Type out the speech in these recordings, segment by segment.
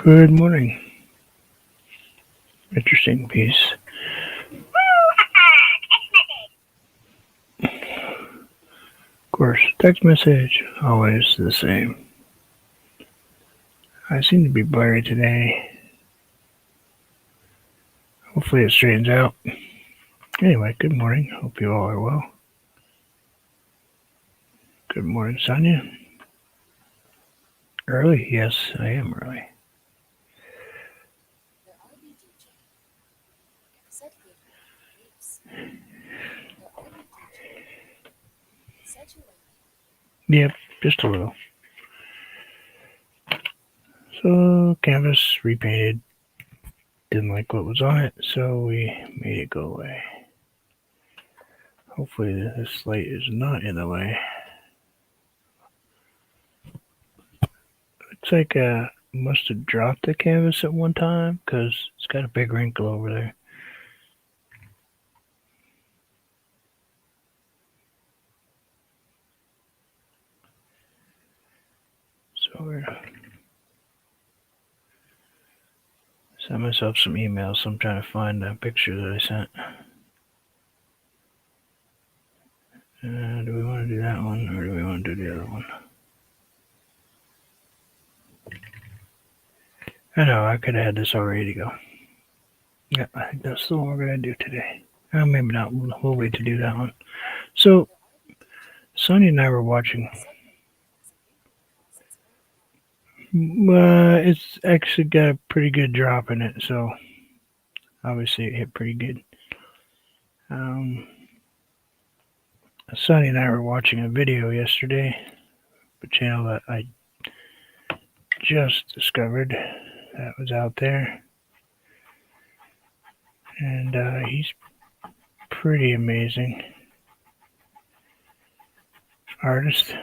Good morning. Interesting piece. Of course, text message, always the same. I seem to be blurry today. Hopefully it straightens out. Anyway, good morning. Hope you all are well. Good morning, Sonia. Early? Yes, I am early. Yep, just a little. So, canvas repainted. Didn't like what was on it, so we made it go away. Hopefully this light is not in the way. Looks like I must have dropped the canvas at one time because it's got a big wrinkle over there. So we're send myself some emails. So I'm trying to find a picture that I sent. Do we want to do that one or do we want to do the other one? I know, I could have had this all ready to go. Yeah, I think that's the one we're going to do today. Maybe not. We'll wait to do that one. So, Sonia and I were watching. It's actually got a pretty good drop in it, so obviously it hit pretty good. Sonia and I were watching a video yesterday, a channel that I just discovered that was out there. And he's pretty amazing artist.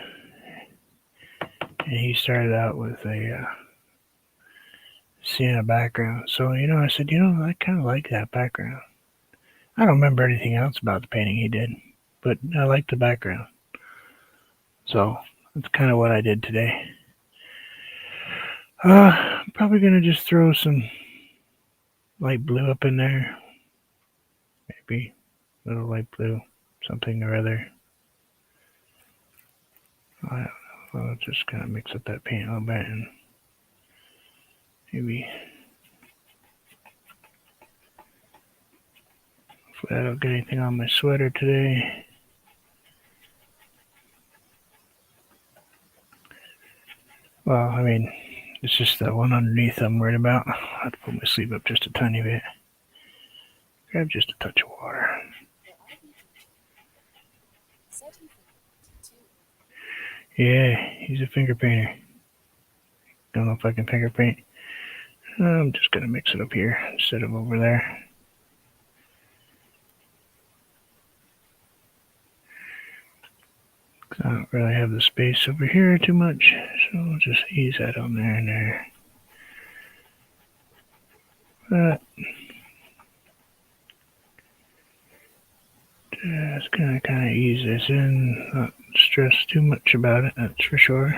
And he started out with a sienna background. So, I said, I kind of like that background. I don't remember anything else about the painting he did, but I like the background. So that's kind of what I did today. I'm probably going to just throw some light blue up in there. Maybe a little light blue, something or other. I'll just kind of mix up that paint a little bit and maybe hopefully I don't get anything on my sweater today. Well, I mean, it's just that one underneath I'm worried about. I have to put my sleeve up just a tiny bit. Grab just a touch of water. Yeah, he's a finger painter. Don't know if I can finger paint. I'm just going to mix it up here instead of over there. I don't really have the space over here too much, so I'll just ease that on there and there. But just gonna kind of ease this in, not stress too much about it, that's for sure.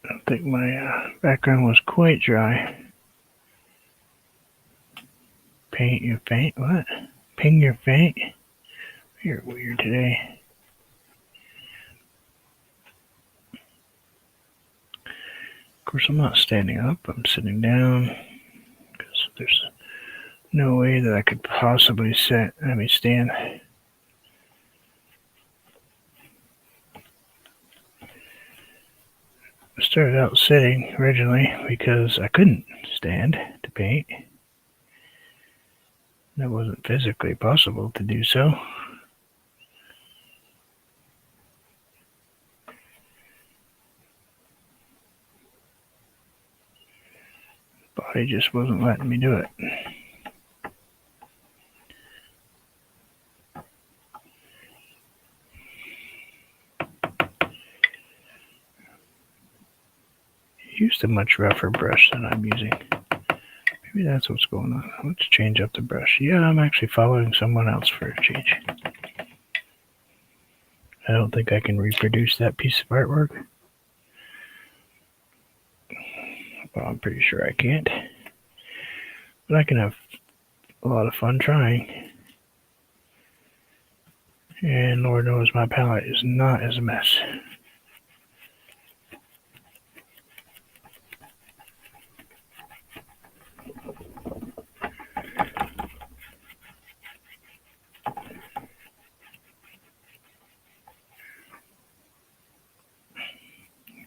I don't think my background was quite dry. Paint your faint? What? Ping your faint? You're weird today. Of course, I'm not standing up. I'm sitting down because there's no way that I could possibly stand. I started out sitting originally because I couldn't stand to paint. That wasn't physically possible to do so. Body just wasn't letting me do it. used a much rougher brush than I'm using. Maybe that's what's going on. Let's change up the brush. Yeah, I'm actually following someone else for a change. I don't think I can reproduce that piece of artwork. Well, I'm pretty sure I can't. But I can have a lot of fun trying. And Lord knows my palette is not as a mess.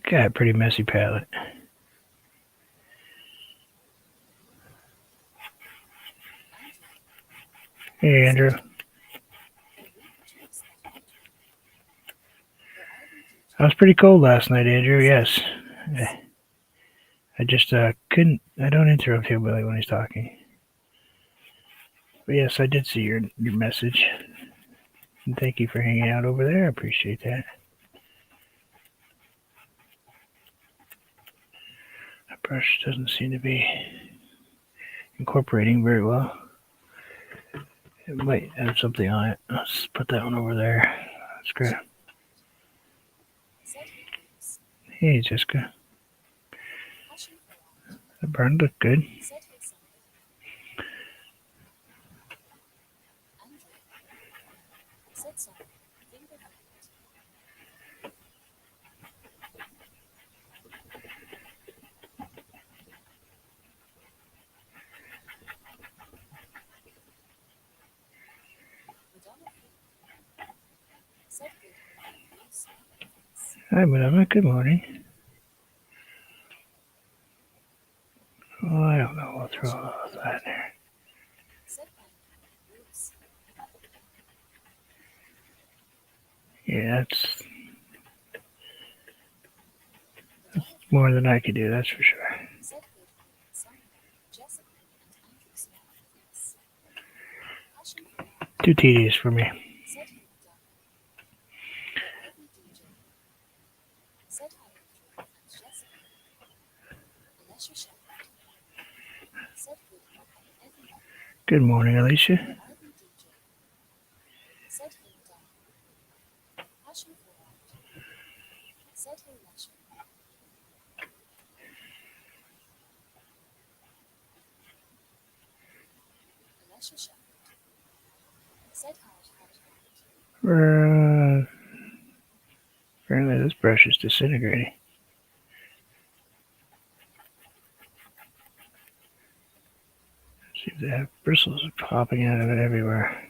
Got a pretty messy palette. Hey, Andrew. I was pretty cold last night, Andrew. Yes. I just couldn't. I don't interrupt Hillbilly when he's talking. But yes, I did see your message. And thank you for hanging out over there. I appreciate that. That brush doesn't seem to be incorporating very well. It might have something on it. Let's put that one over there. That's great. Hey, Jessica. The burn looked good. Hi, Madonna. Good morning. Oh, I don't know. We'll throw all that in there. Yeah, that's more than I could do, that's for sure. Too tedious for me. Good morning, Alicia. Apparently this brush is disintegrating. See if they have bristles popping out of it everywhere.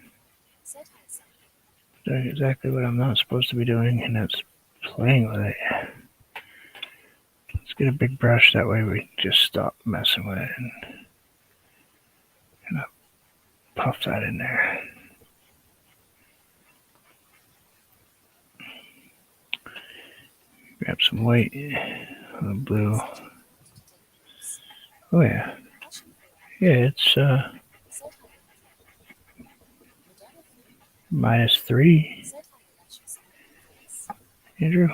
Doing exactly what I'm not supposed to be doing, and that's playing with it. Let's get a big brush, that way we just stop messing with it and puff that in there. Grab some white, blue. Oh yeah. Yeah, it's -3. Andrew?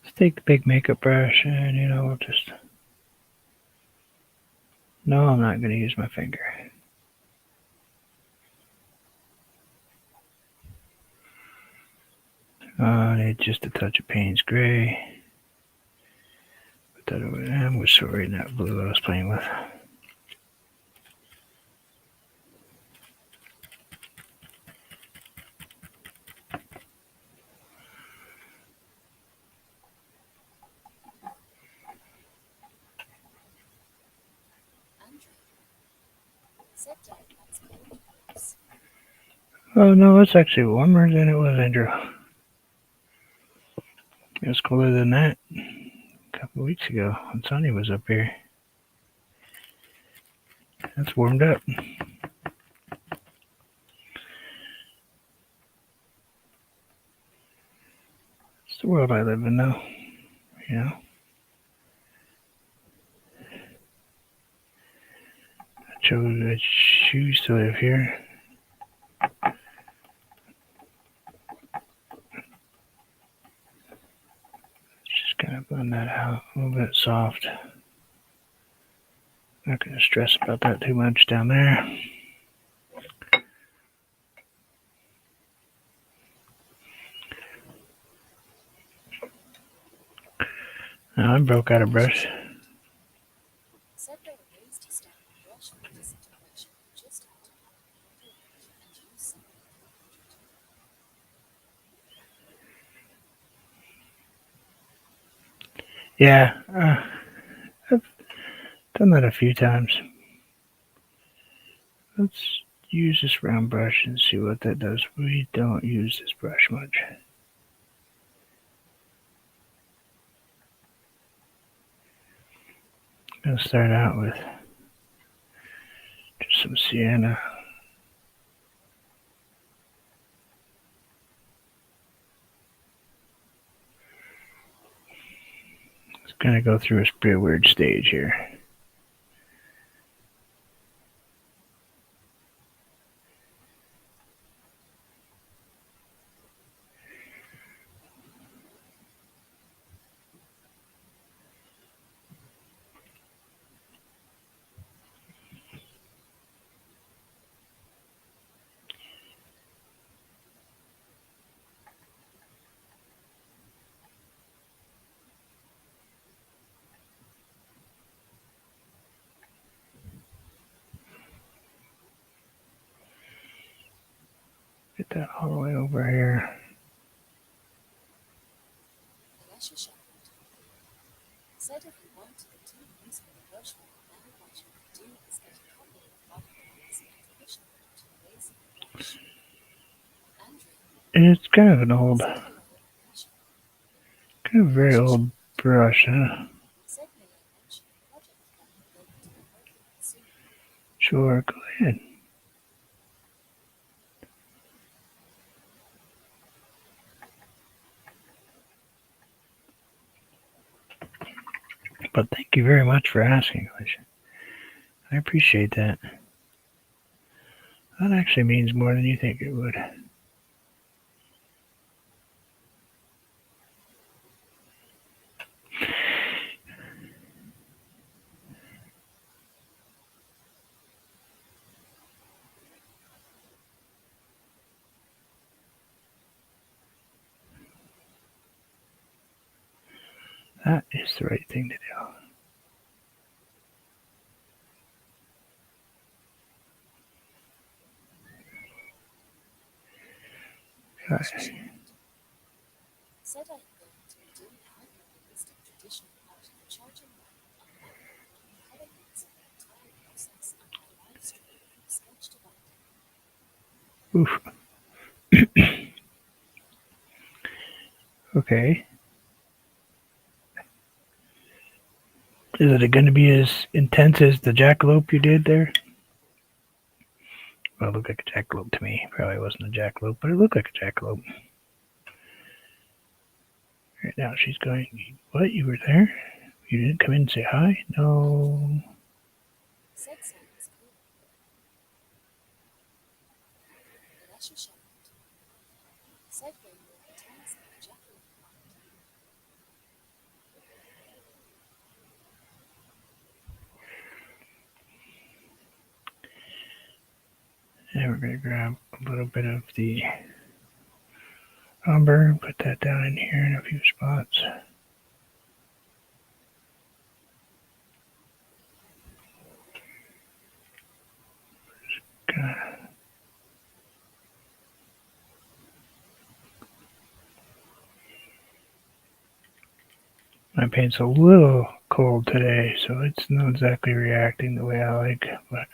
Let's take the big makeup brush and, we'll just... No, I'm not going to use my finger. I need just a touch of Payne's Gray. Put that over there. I'm still reading that blue I was playing with. Oh no, it's actually warmer than it was, Andrew. It was cooler than that a couple of weeks ago when Sonny was up here. It's warmed up. It's the world I live in now, you know. I choose to live here. Just kind of blend that out a little bit soft. Not going to stress about that too much down there. Now I broke out a brush. Yeah, I've done that a few times. Let's use this round brush and see what that does. We don't use this brush much. I'm going to start out with just some sienna. It's going to go through a pretty weird stage here. Get that all the way over here. It's kind of an old, kind of very old brush, huh? Sure, go ahead. But thank you very much for asking, Alicia. I appreciate that. That actually means more than you think it would. That is the right thing to do. Gosh. Oof. Okay. Is it going to be as intense as the jackalope you did there? Well, it looked like a jackalope to me. Probably wasn't a jackalope, but it looked like a jackalope. Right now she's going, what? You were there? You didn't come in and say hi? No. And we're going to grab a little bit of the umber and put that down in here in a few spots. My paint's a little cold today, so it's not exactly reacting the way I like, but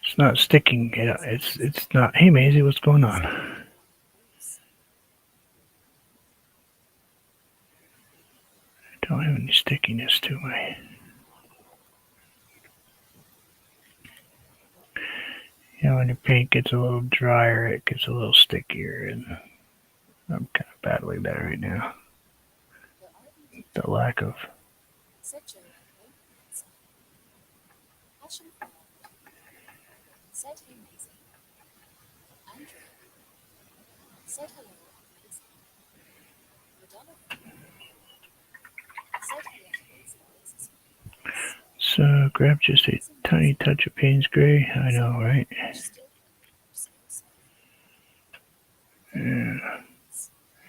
it's not sticking. It's not. Hey, Maisie, what's going on? I don't have any stickiness to my. when your paint gets a little drier, it gets a little stickier, and I'm kind of battling that right now. The lack of So grab just a tiny touch of Payne's Gray. I know, right? Yeah.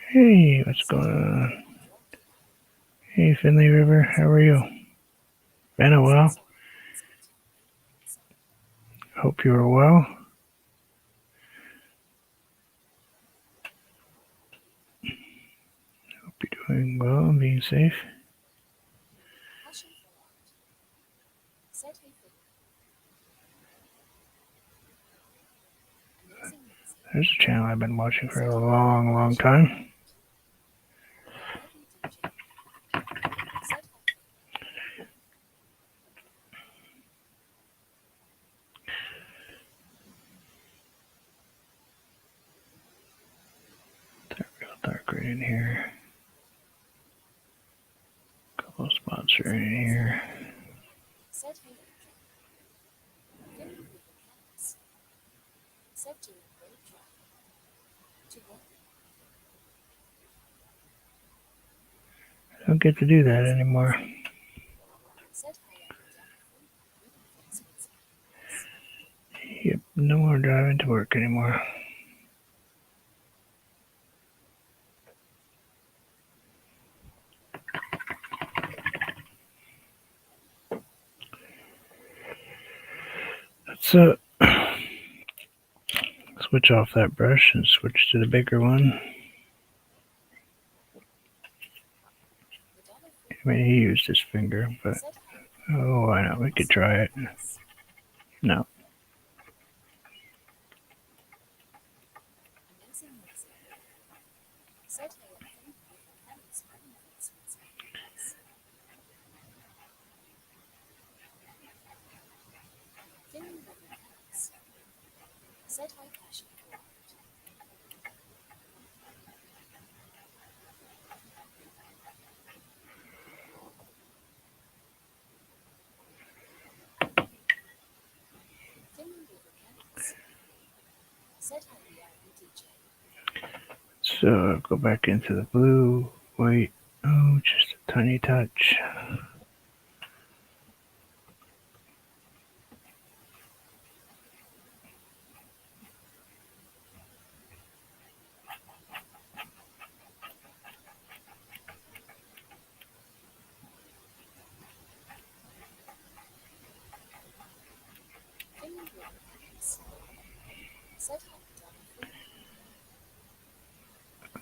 Hey, what's going on? Hey, Finley River, how are you? Been a while. Hope you are well. Hope you're doing well and being safe. There's a channel I've been watching for a long time. Dark right in here. Couple spots right in here. I don't get to do that anymore. Yep, no more driving to work anymore. Let's switch off that brush and switch to the bigger one. I mean, he used his finger, but oh, why not? We could try it. No. So go back into the blue, white, oh, just a tiny touch.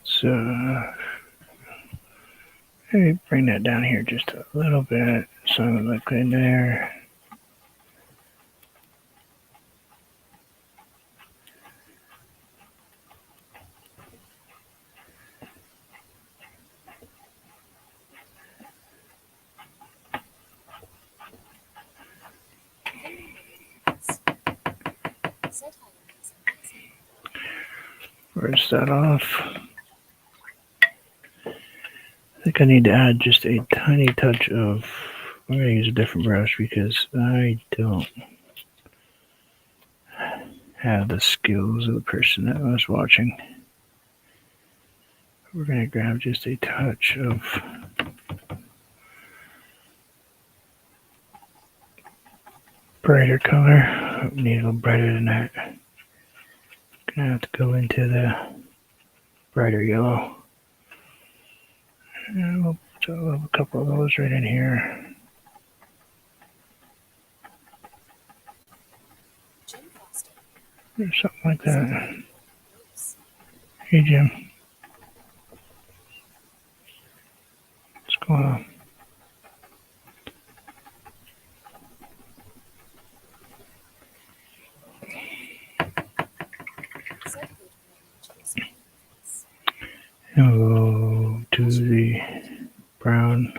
So, maybe bring that down here just a little bit, so it look in there. Brush that off. I think I need to add just a tiny touch of, I'm going to use a different brush because I don't have the skills of the person that was watching. We're going to grab just a touch of brighter color. Need a little brighter than that. Gonna have to go into the brighter yellow. And we'll put a couple of those right in here. Or something like that. Hey Jim. What's going on? And we'll go to the brown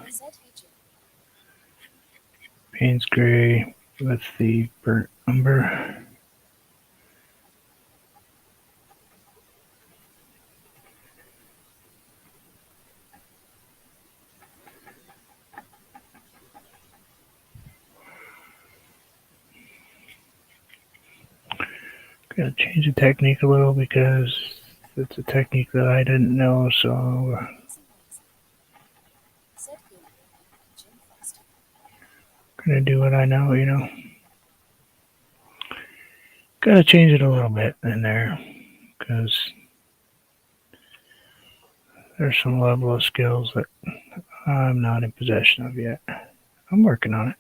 Payne's Gray with the burnt umber. Gotta change the technique a little because it's a technique that I didn't know, so gonna do what I know, you know. Gotta change it a little bit in there because there's some level of skills that I'm not in possession of yet. I'm working on it.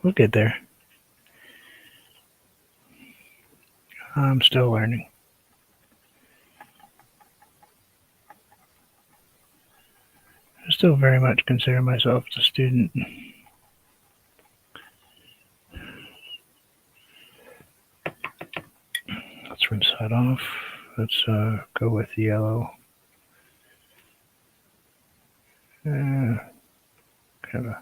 We'll get there. I'm still learning. I still very much consider myself a student. Let's rinse that off. Let's go with the yellow. Kind of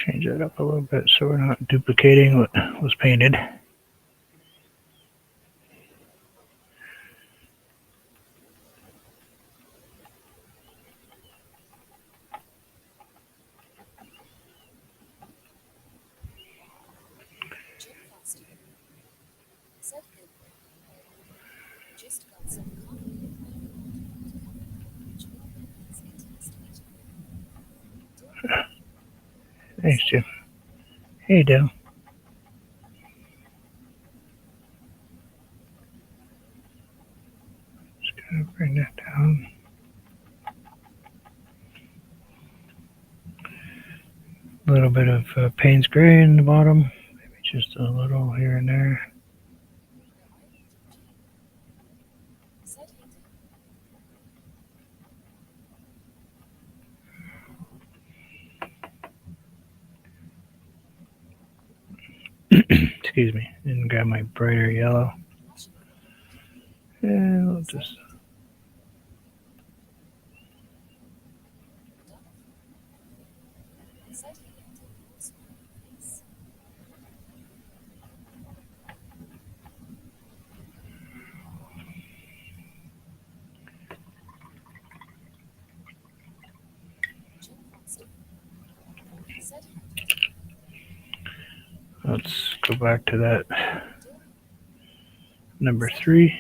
change that up a little bit so we're not duplicating what was painted. Thanks, Jim. Hey, Dale. Just gonna bring that down. A little bit of Payne's Gray in the bottom. Maybe just a little here and there. Excuse me. And grab my brighter yellow. And we'll just let's go back to that number 3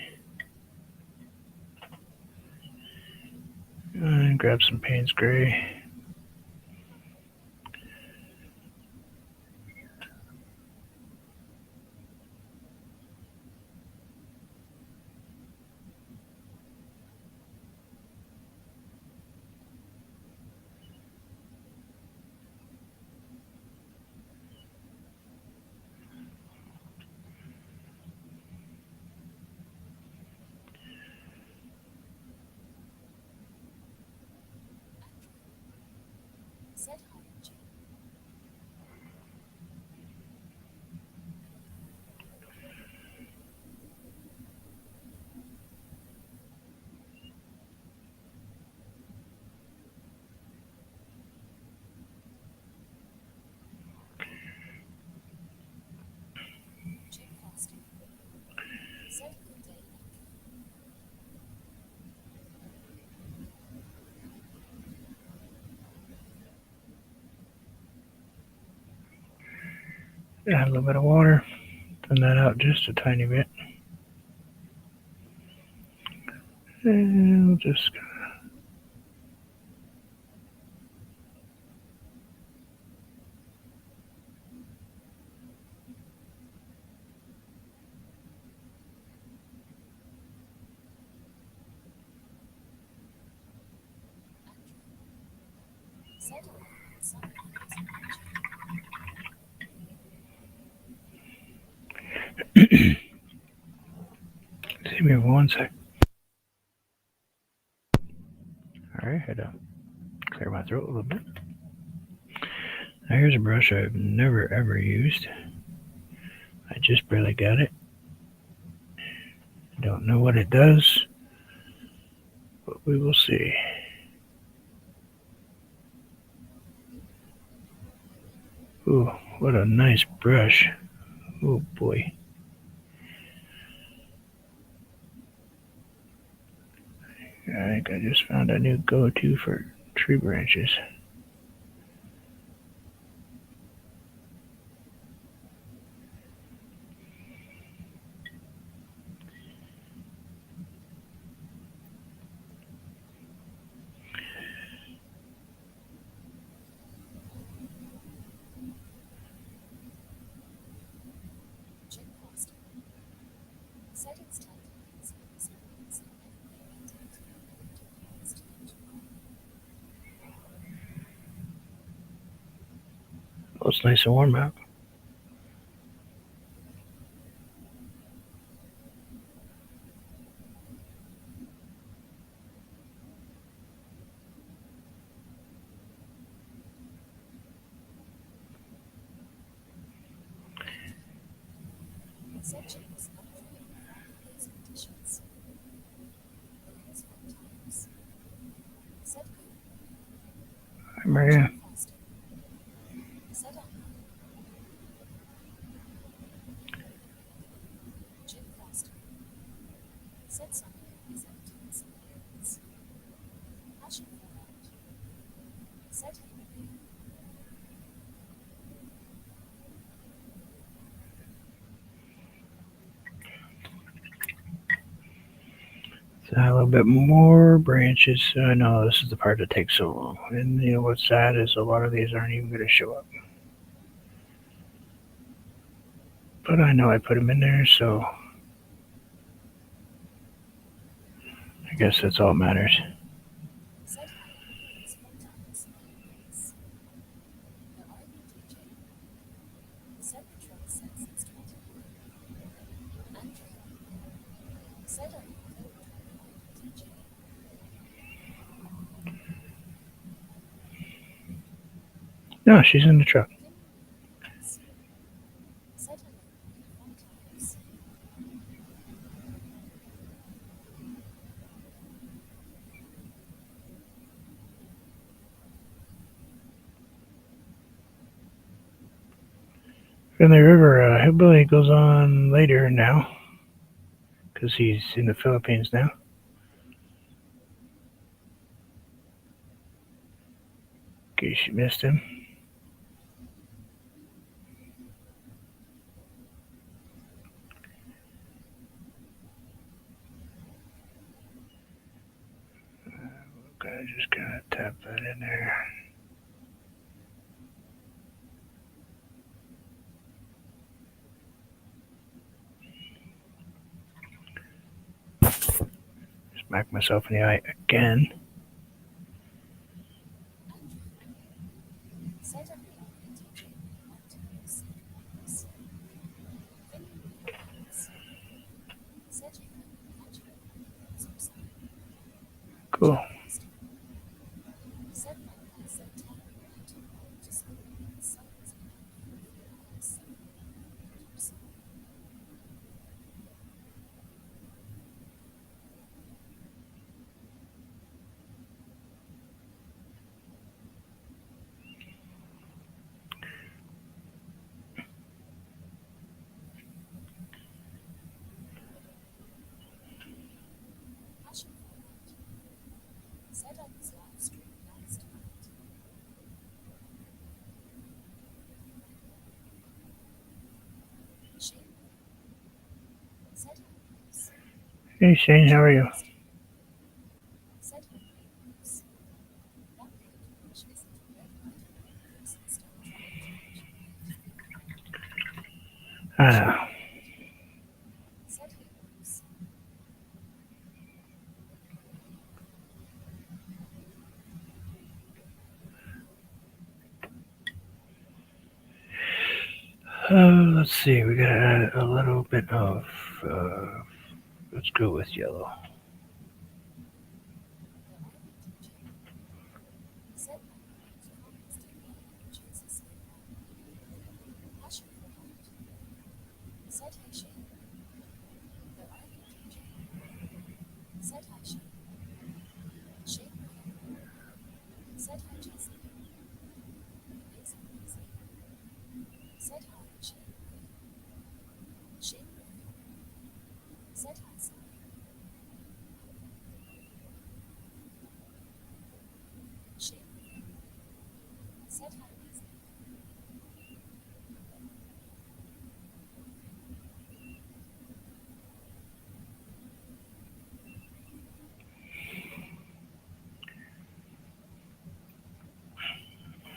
and grab some Payne's Gray. Add a little bit of water. Thin that out just a tiny bit. And we'll just see me 1 sec. Alright, had to clear my throat a little bit. Now here's a brush I've never ever used. I just barely got it. don't know what it does, but we will see. Ooh, what a nice brush. Oh boy. I think I just found a new go-to for tree branches. Oh, it's nice and warm out. Hi, Maria. So a little bit more branches. I know this is the part that takes so long. And you know what's sad is a lot of these aren't even going to show up. But I know I put them in there, so I guess that's all that matters. No, she's in the truck. Finley River, Hillbilly goes on later now because he's in the Philippines now. In case you missed him. Okay, just gonna tap that in there. Smack myself in the eye again. Cool. Hey Shane, how are you? I know. Let's see, we gotta add a little bit of, let's go with yellow.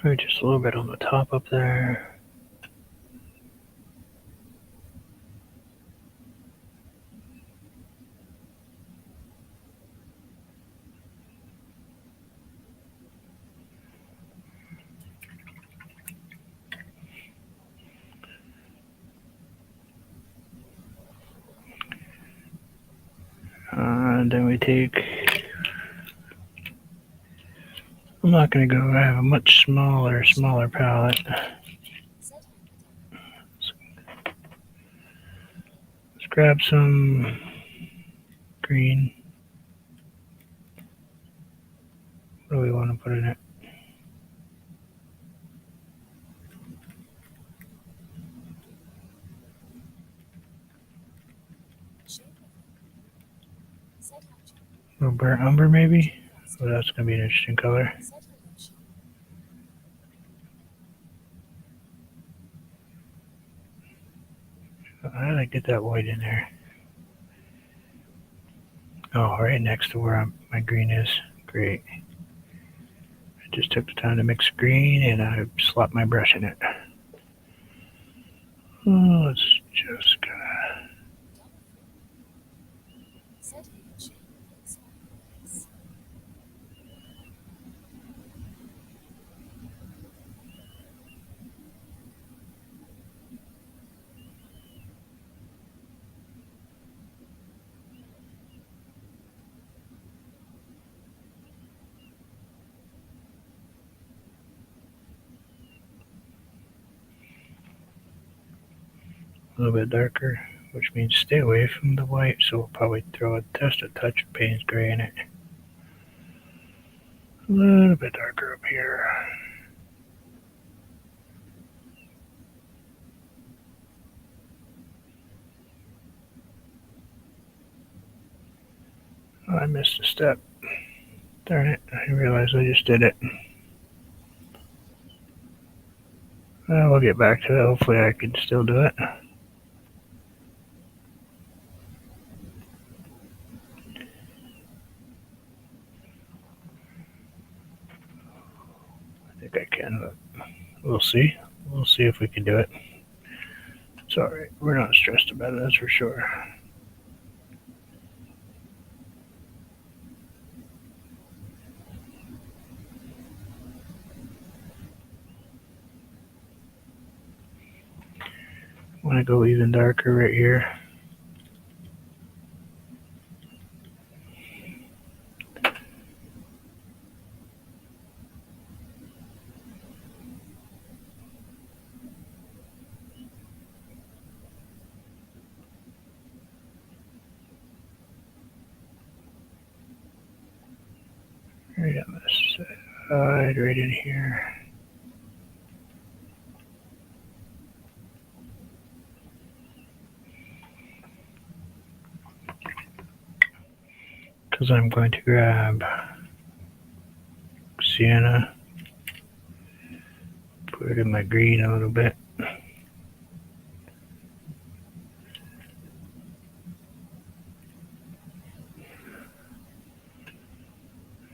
Maybe just a little bit on the top up there. And then we take, I'm not going to go, I have a much smaller palette. Let's grab some green. What do we want to put in it? A little burnt umber maybe? Well, that's going to be an interesting color. How did I get that white in there? Oh, right next to where my green is. Great. I just took the time to mix green and I slapped my brush in it. Oh, it's just gonna... a little bit darker, which means stay away from the white, so we'll probably throw just a touch of Payne's gray in it. A little bit darker up here. Oh, I missed a step. Darn it, I realized I just did it. We'll get back to it. Hopefully I can still do it. I think I can, but we'll see. We'll see if we can do it. It's alright. We're not stressed about it, that's for sure. I want to go even darker right here. Right on this side, right in here. Because I'm going to grab sienna, put it in my green a little bit.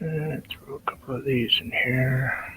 And throw a couple of these in here.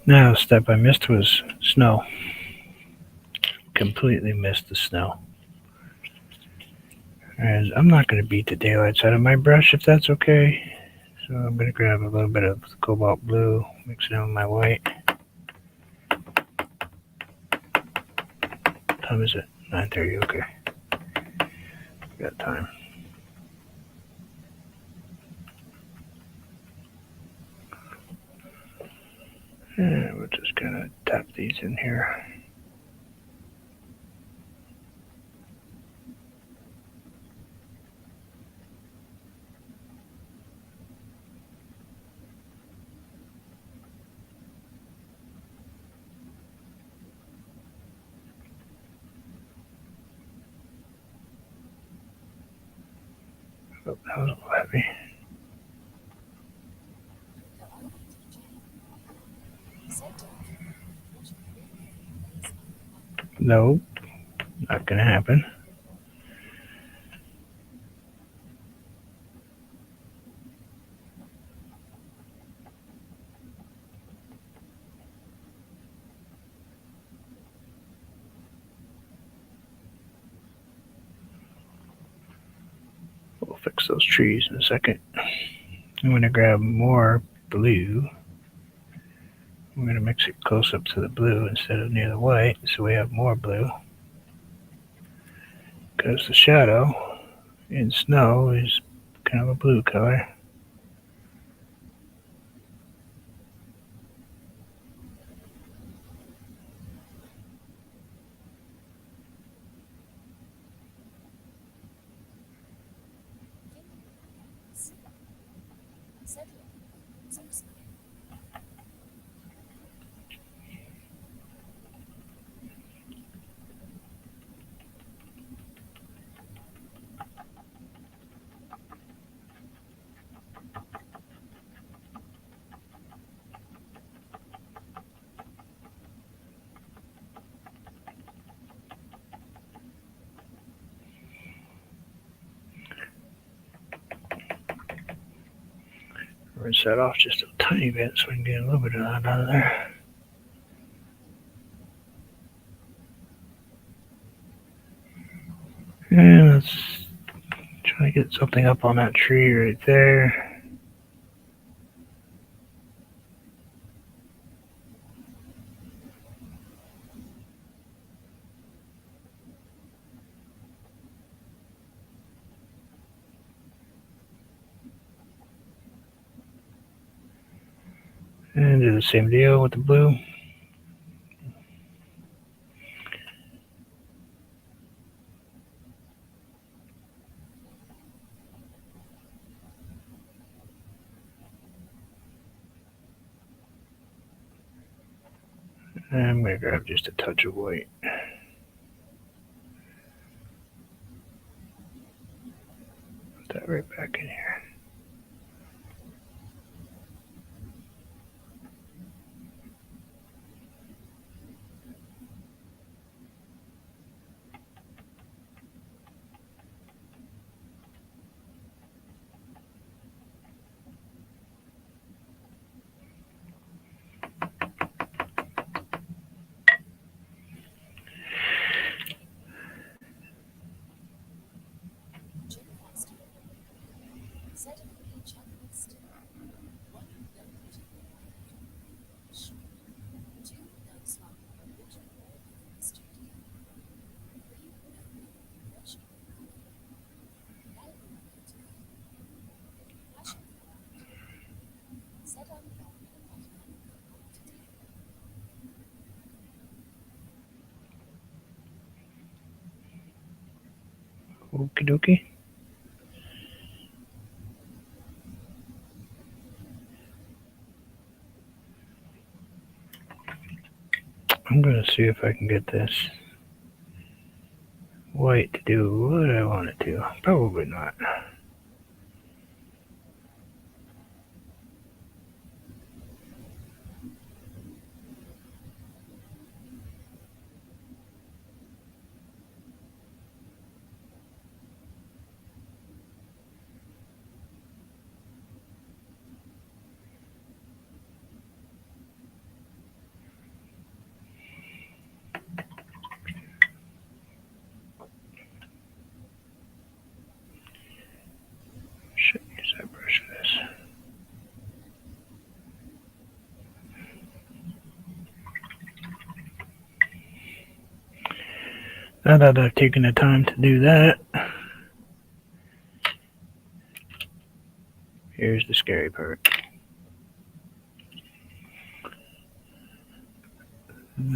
Now, the step I missed was snow. Completely missed the snow. And I'm not going to beat the daylights out of my brush if that's okay. So I'm going to grab a little bit of cobalt blue, mix it in with my white. What time is it? 9:30, okay. Got time. And we'll just kind of tap these in here. Oh, that was a little heavy. No, not gonna happen. We'll fix those trees in a second. I'm going to grab more blue. I'm going to mix it close up to the blue instead of near the white, so we have more blue. Because the shadow in snow is kind of a blue color. Rinse that off just a tiny bit so we can get a little bit of that out of there. And let's try to get something up on that tree right there. And do the same deal with the blue. And I'm going to grab just a touch of white. Put that right back in here. Okie dokie. I'm going to see if I can get this white to do what I want it to. Probably not. Should use that brush for this. Now that I've taken the time to do that, here's the scary part.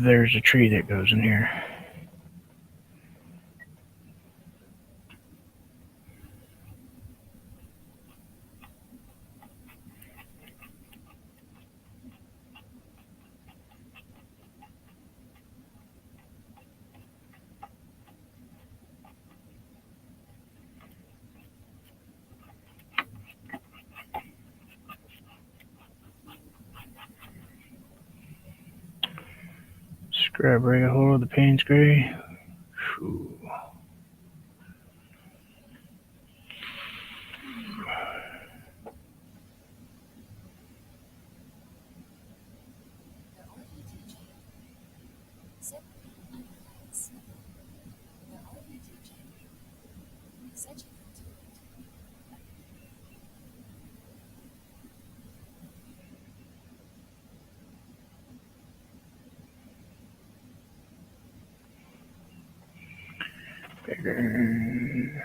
there's a tree that goes in here. Grab right a hold of the Payne's Gray. Whew. Bigger.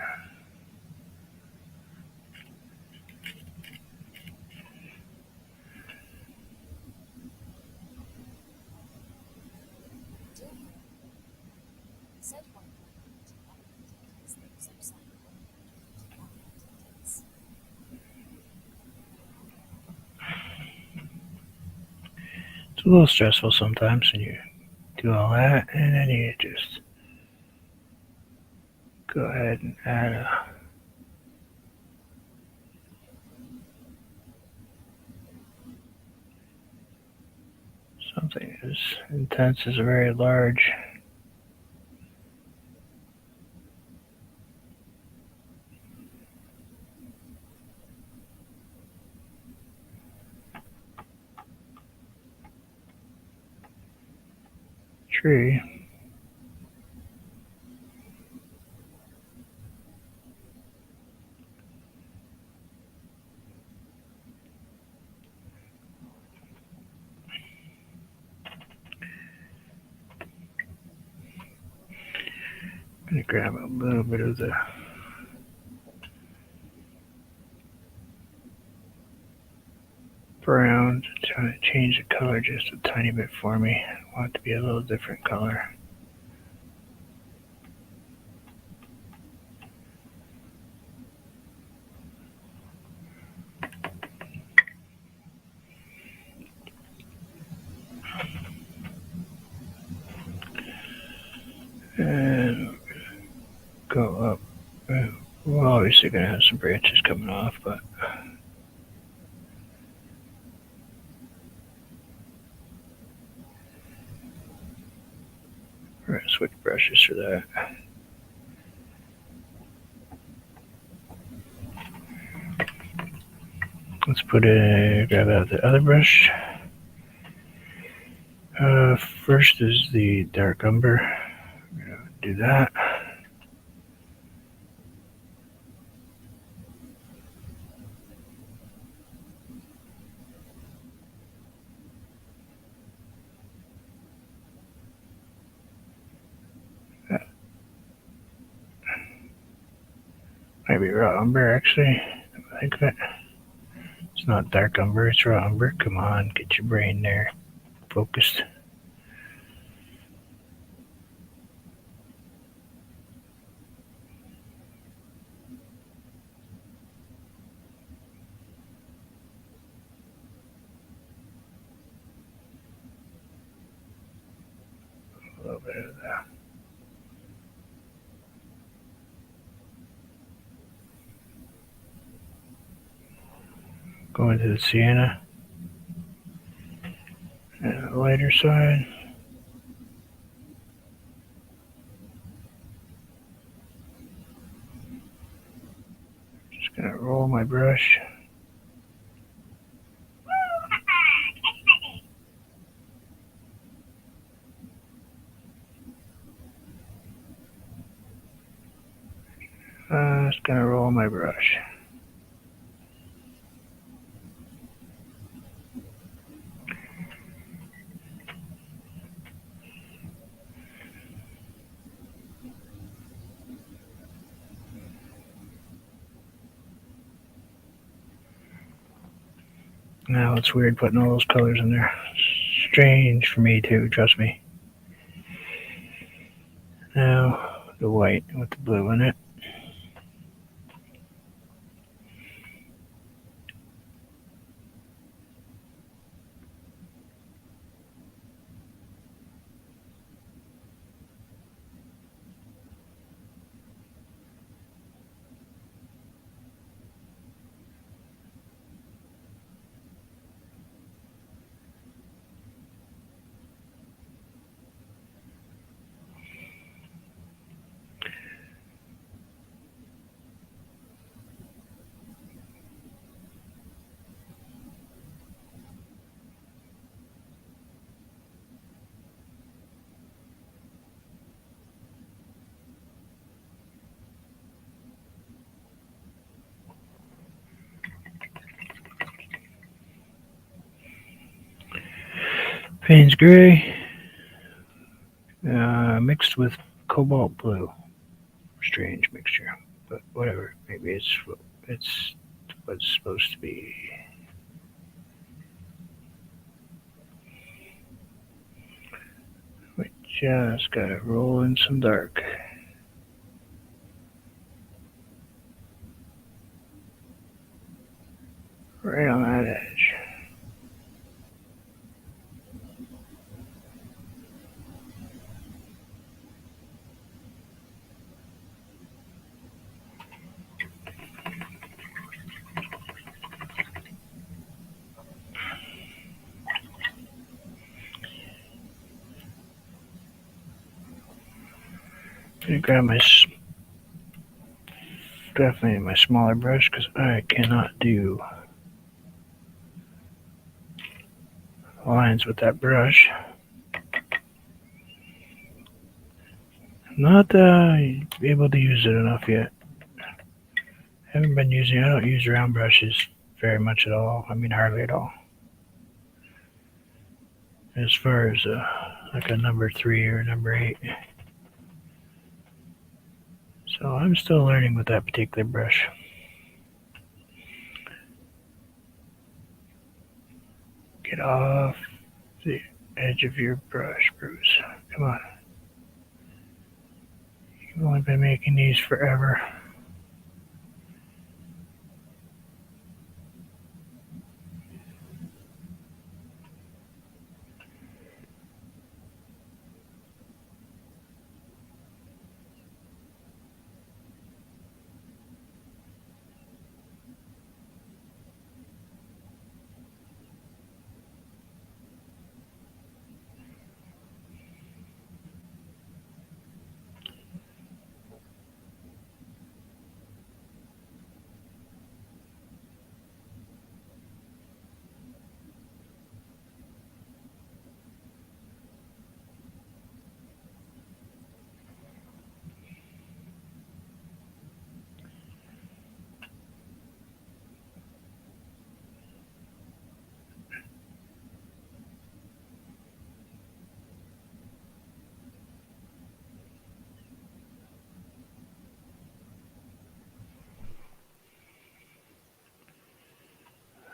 It's a little stressful sometimes when you do all that, and then you just go ahead and add something as intense as a very large tree. I'm going to grab a little bit of the brown to try to change the color just a tiny bit for me. I want it to be a little different color. And go up. We're obviously going to have some branches coming off, but we're going to switch brushes for that. Let's grab out the other brush. First is the dark umber. I'm going to do that. Maybe raw umber, actually. I think of it. It's not dark umber, it's raw umber. Come on, get your brain there focused. A little bit of that. Go into the sienna. And the lighter side. Just gonna roll my brush. Just gonna roll my brush. Now it's weird putting all those colors in there. Strange for me too, trust me. Now the white with the blue in it. Payne's gray mixed with cobalt blue. Strange mixture, but whatever. Maybe it's what it's supposed to be. We just gotta roll in some dark. Right on that edge. Gonna grab my definitely my smaller brush because I cannot do lines with that brush. I'm not able to use it enough yet. Haven't been using. I don't use round brushes very much at all. I mean, hardly at all. As far as like a number 3 or number 8. So I'm still learning with that particular brush. Get off the edge of your brush, Bruce. Come on. You've only been making these forever.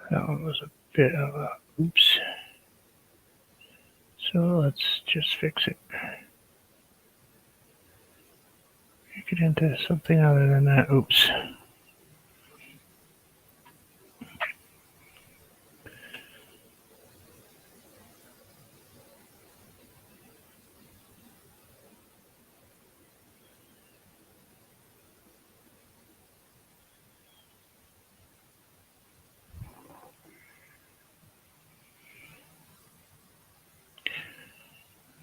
That one was a bit of a oops. So let's just fix it. Make it into something other than that. Oops.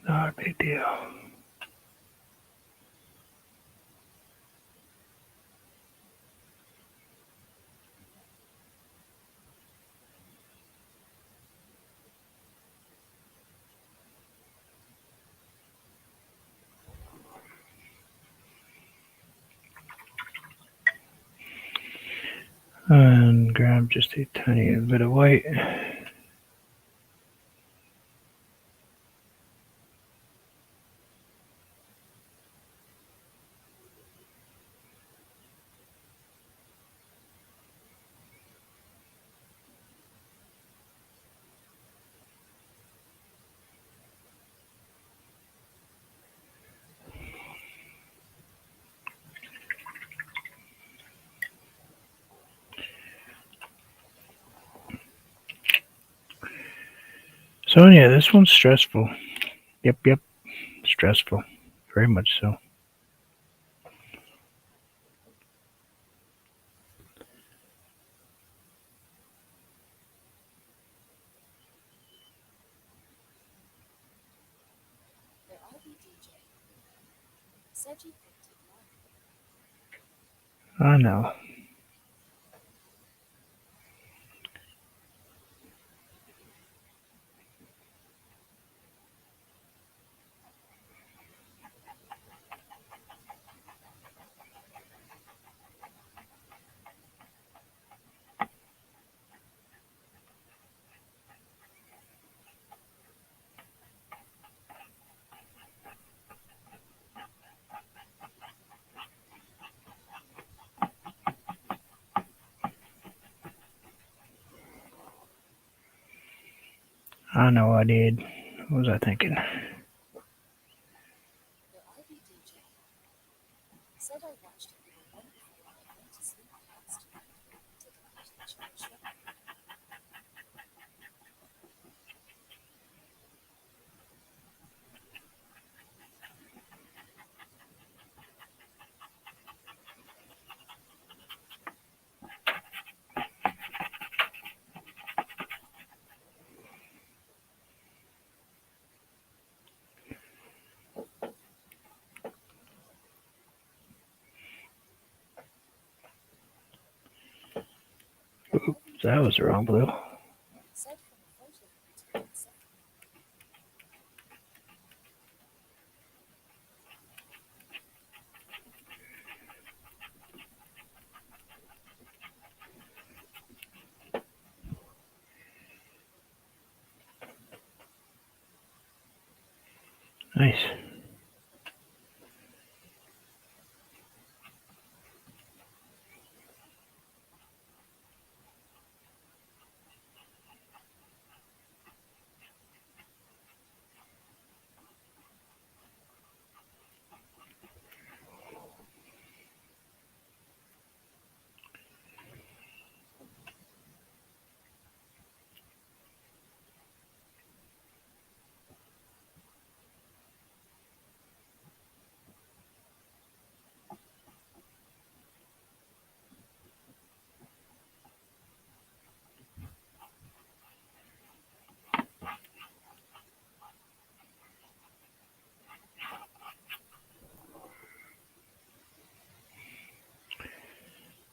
Not a big deal. And grab just a tiny bit of white. So yeah, this one's stressful. Yep, stressful. Very much so. I know. I know I did. What was I thinking? Oops, that was the wrong blue. Nice.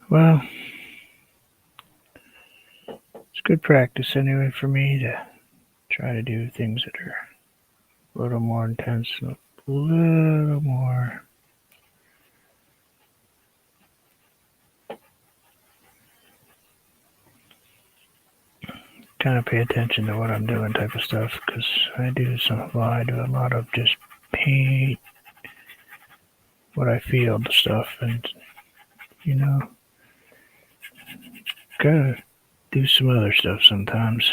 Well, it's good practice anyway for me to try to do things that are a little more intense, a little more kind of pay attention to what I'm doing type of stuff, because I do a lot of just paint what I feel the stuff, and you know, gotta do some other stuff sometimes.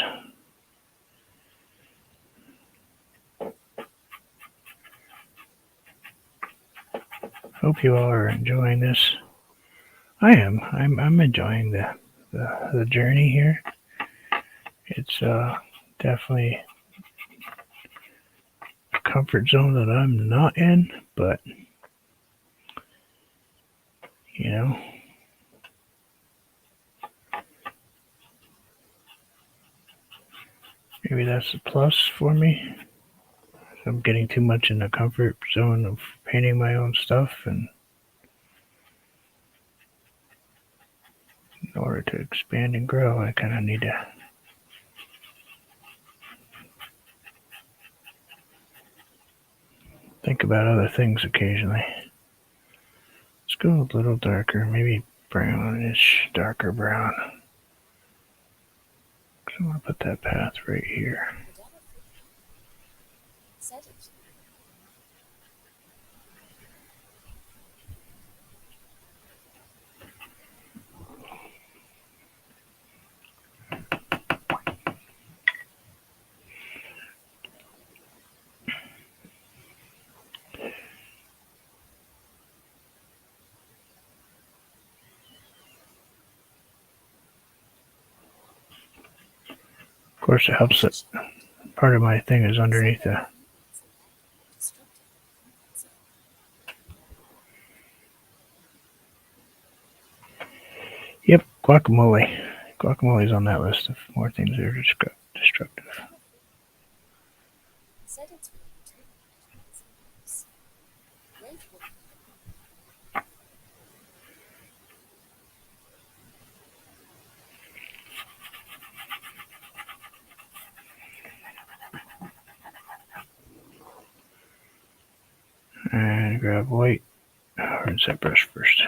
Hope you all are enjoying this. I am. I'm enjoying the journey here. It's definitely a comfort zone that I'm not in, but you know, maybe that's a plus for me. I'm getting too much in the comfort zone of painting my own stuff, and in order to expand and grow, I kind of need to think about other things occasionally. Let's go a little darker, maybe brownish, darker brown. So I'm going to put that path right here. Of course, it helps that part of my thing is underneath the... Yep, guacamole. Guacamole is on that list of more things that are destructive. And grab white. Rinse that brush first.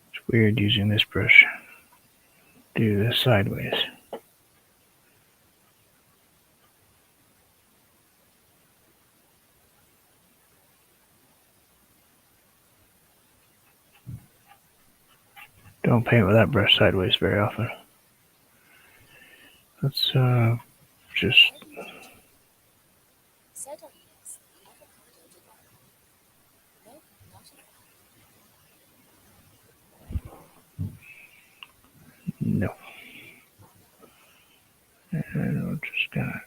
It's weird using this brush. Do this sideways. Don't paint with that brush sideways very often. Let's just... No. And we're just gonna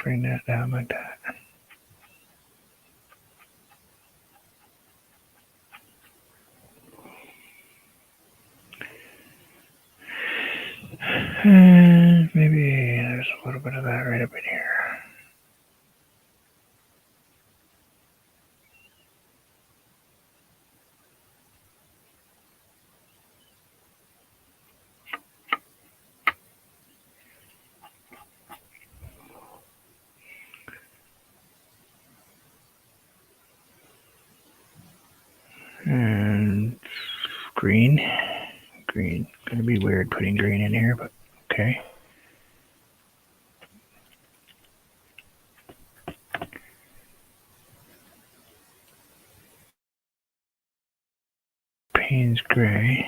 bring that down like that. And maybe there's a little bit of that right up in here. And green. Green. Gonna be weird putting green in here, but okay. Payne's gray.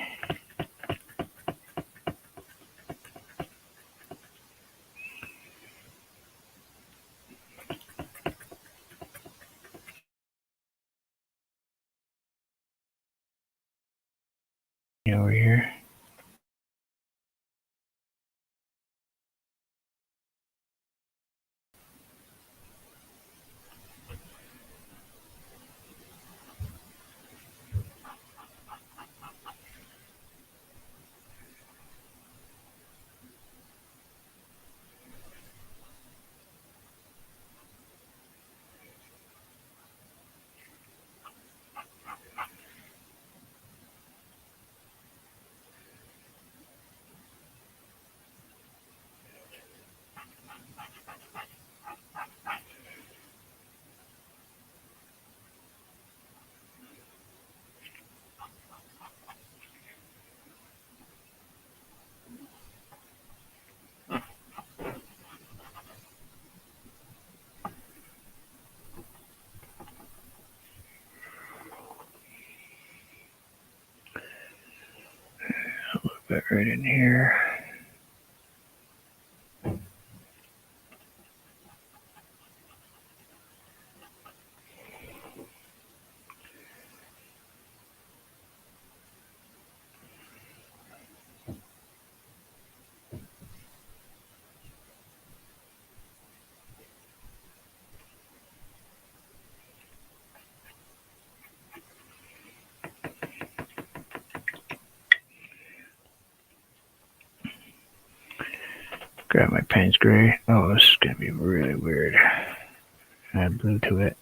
Over here. A little bit right in here. Grab my Payne's gray. Oh, this is gonna be really weird. Add blue to it.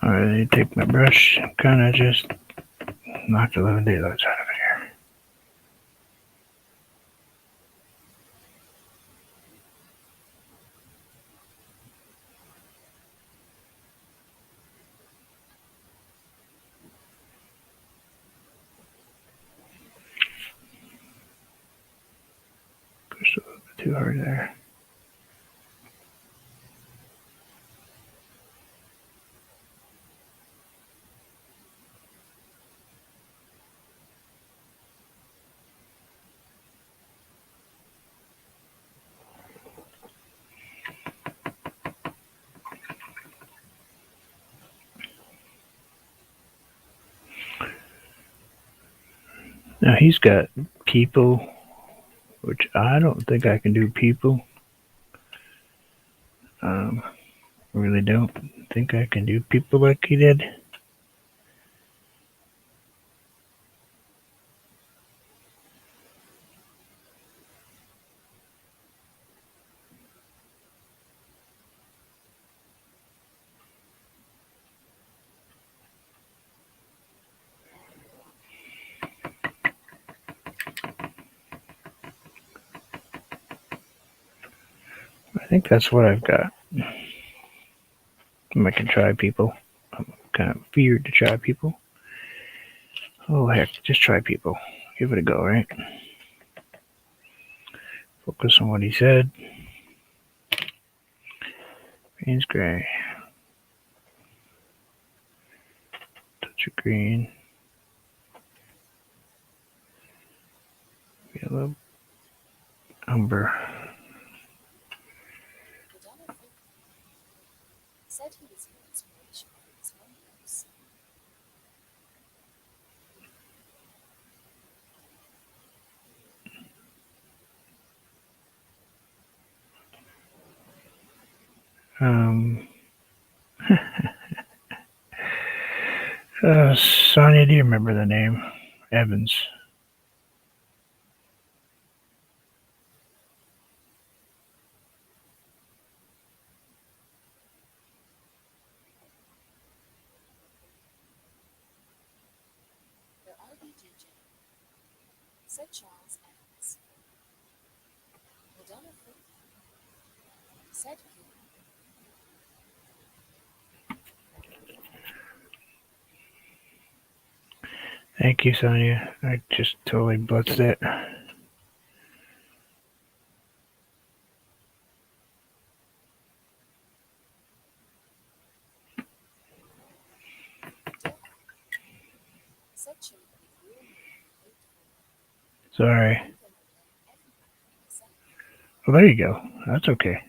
I take my brush and kind of just knock the living daylights out of it here. too hard there. Now he's got people, which I don't think I can do people. Really don't think I can do people like he did. I think that's what I've got. I can try people. I'm kind of feared to try people. Oh heck, just try people. Give it a go, right? Focus on what he said. Green's gray. Touch of green. Yellow. Umber. Sonia, do you remember the name? Evans. Thank you, Sonia. I just totally blitzed it. Sorry. Well, there you go. That's okay.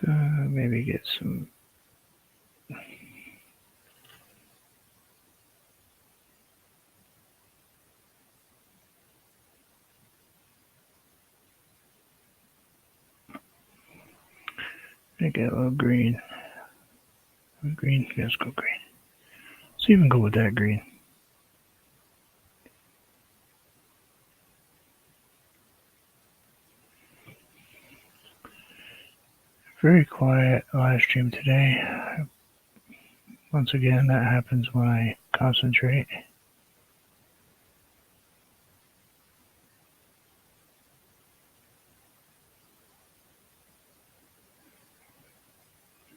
So maybe get some. I get a little green. Green. Let's go green. Let's even go with that green. Very quiet live stream today. Once again, that happens when I concentrate.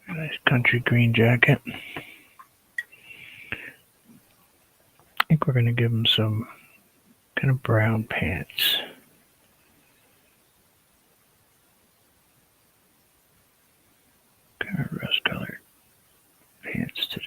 Nice country green jacket. I think we're going to give him some kind of brown pants. Kind of rust colored pants today.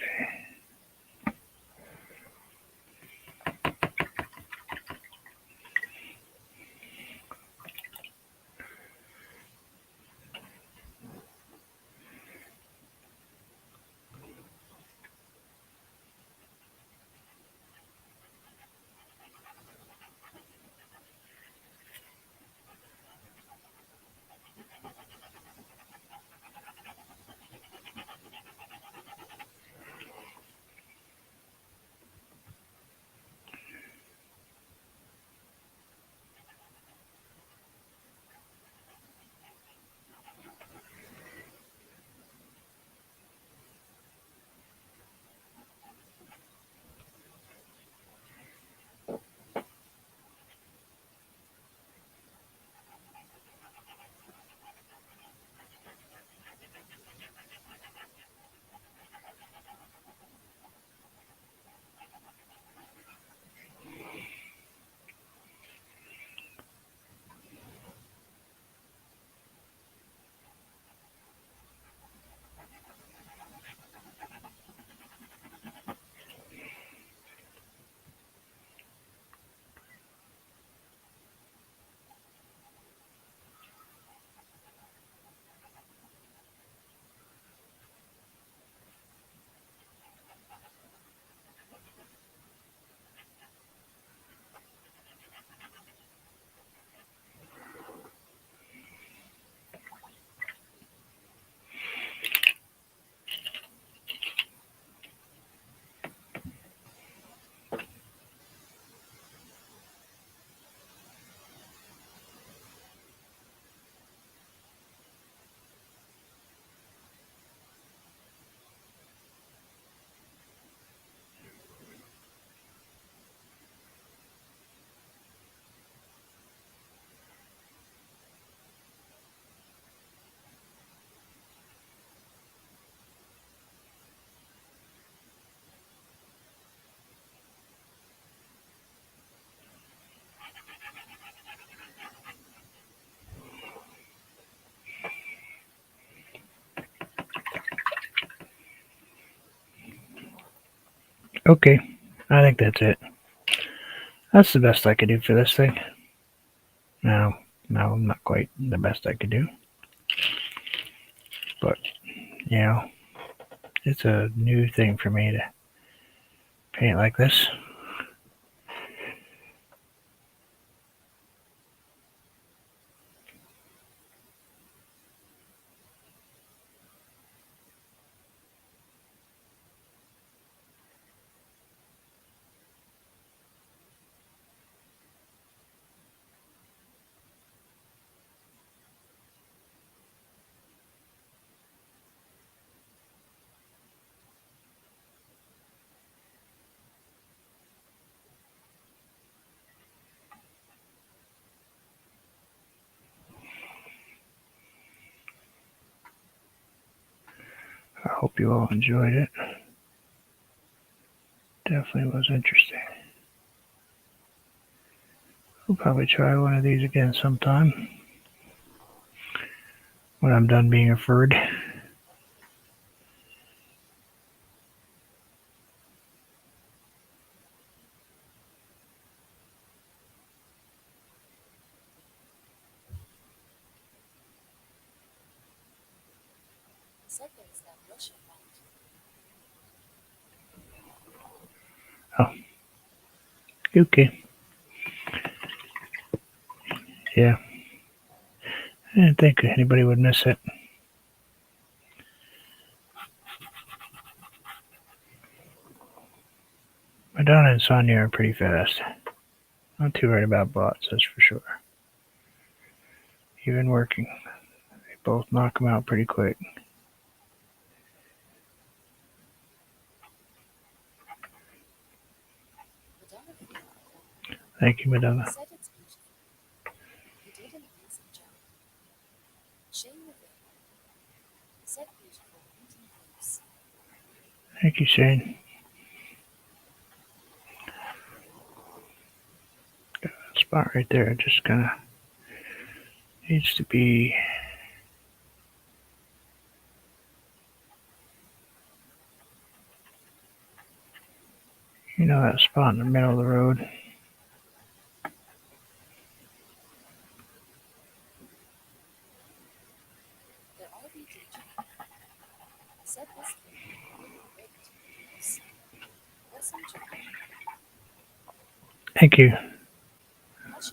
Okay, I think that's it. That's the best I could do for this thing. No, not quite the best I could do. But, you know, it's a new thing for me to paint like this. I hope you all enjoyed it. Definitely was interesting. We'll probably try one of these again sometime when I'm done being a furred. Oh, okay. Yeah. I didn't think anybody would miss it. Madonna and Sonia are pretty fast. Not too worried about bots, that's for sure. Even working, they both knock them out pretty quick. Thank you, Madonna. Thank you, Shane. Got a spot right there. Just kind of needs to be. You know, that spot in the middle of the road. Thank you. Let's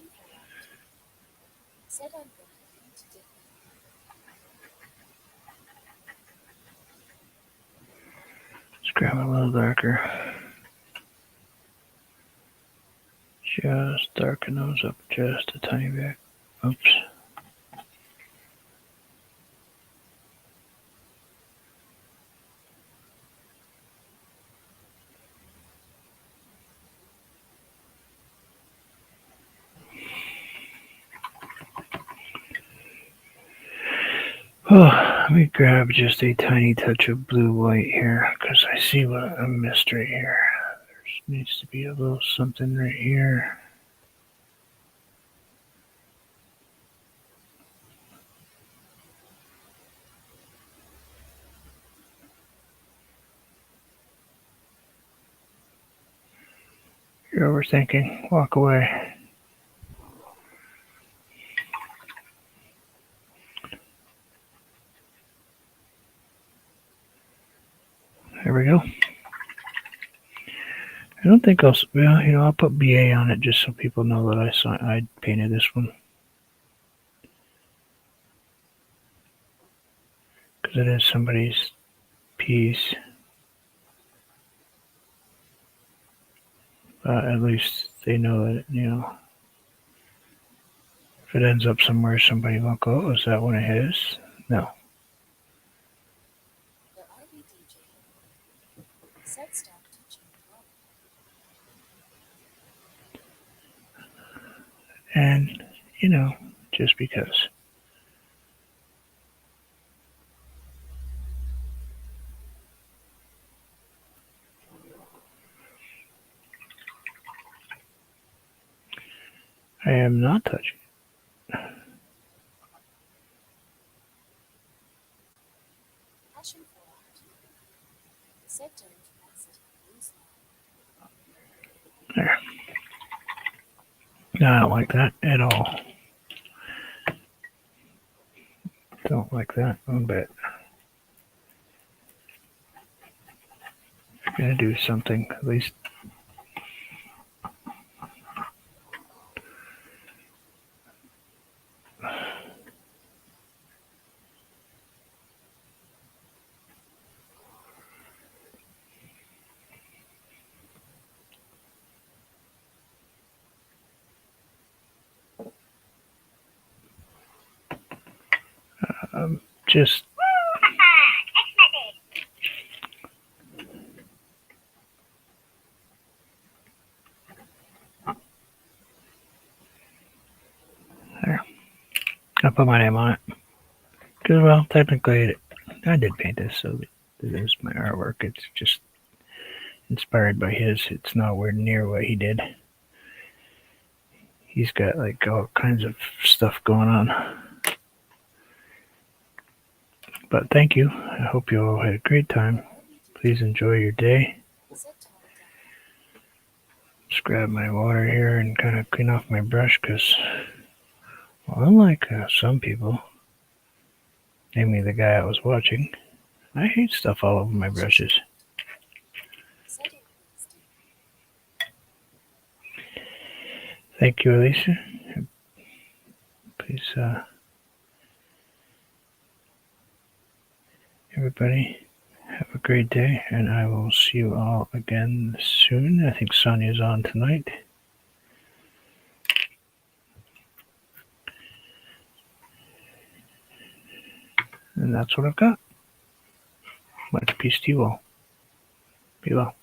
grab a little darker. Just darken those up just a tiny bit. Oops. Oh, let me grab just a tiny touch of blue-white here because I see what I missed right here. There needs to be a little something right here. You're overthinking. Walk away. There we go. I don't think I'll. Well, you know, I'll put BA on it just so people know that I painted this one because it is somebody's piece. At least they know that, you know. If it ends up somewhere, somebody will go, "Oh, is that one of his?" No. And, you know, just because. I am not touching. There. No, I don't like that at all. Don't like that one bit. If you're going to do something, at least just there. I put my name on it. Because, well, technically, I did paint this, so it is my artwork. It's just inspired by his. It's nowhere near what he did. He's got like all kinds of stuff going on. But thank you. I hope you all had a great time. Please enjoy your day. Just grab my water here and kind of clean off my brush because, well, unlike some people, namely the guy I was watching, I hate stuff all over my brushes. Thank you, Alicia. Please, everybody, have a great day, and I will see you all again soon. I think Sonia's on tonight. And that's what I've got. Much peace to you all. Be well.